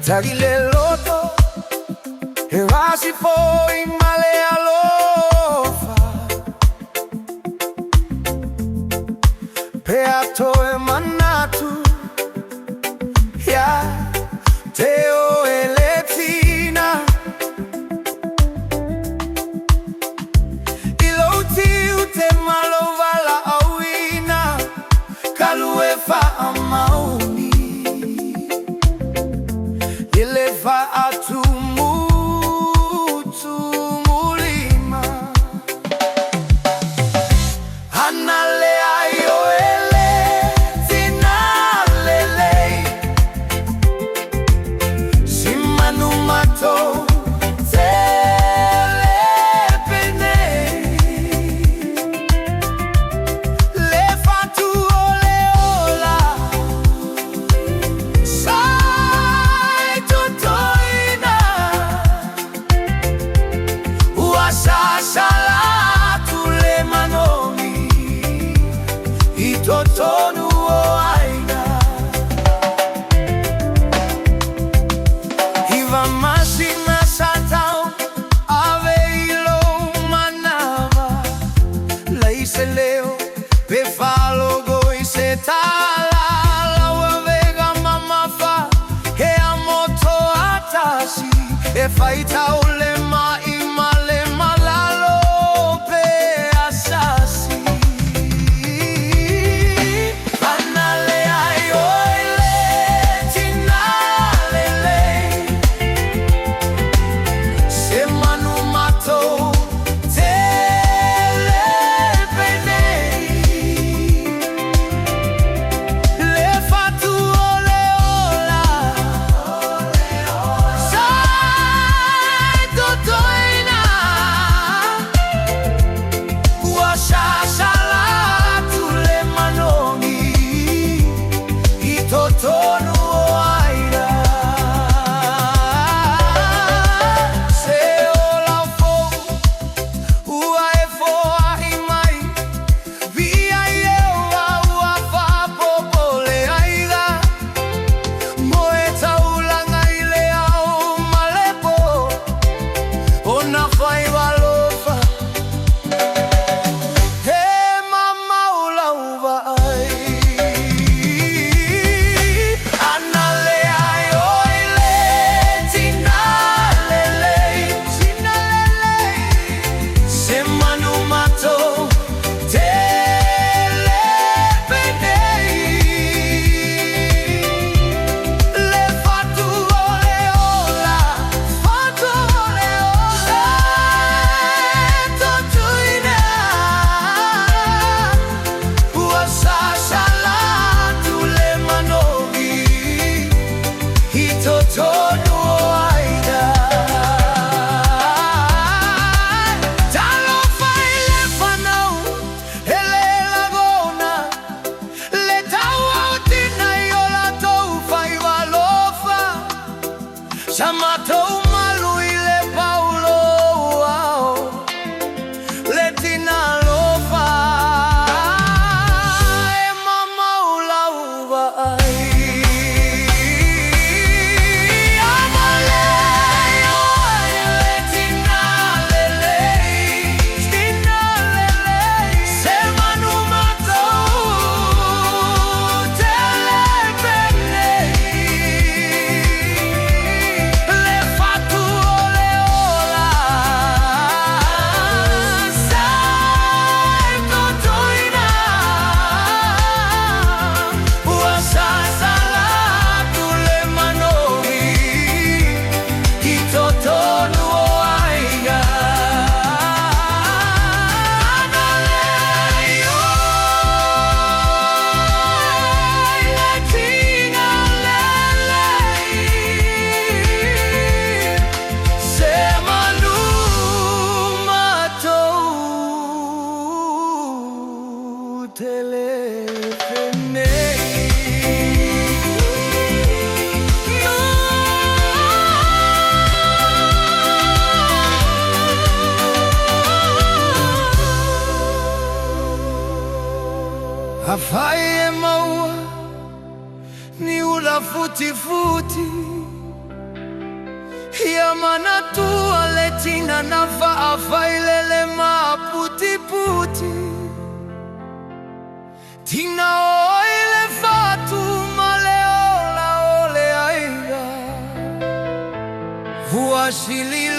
Tagile loto e vasi foi male alofa Peato e manatu ya teo e letina Iloti te malova la awina Kalue fa amauni Ileva atumu tumulima Hanale ayo ele tina lelei Simanu mato telepene Leva tu ole ola Salatu le manomi Itotonu o aiga Iva masina satao Aveilo manava Laise leo Pefalo goisetala Laua vega mamafa E amoto atasi E faita ulema Chamato malu ile paulo Letina lofa E mama ula uva Amale Letina lelei Stina lelei Semanu mato telepene Afai maua ni ula futi futi mana tua letina na faafailele maputi puti tina oile fatu maleola ole aiga vuashili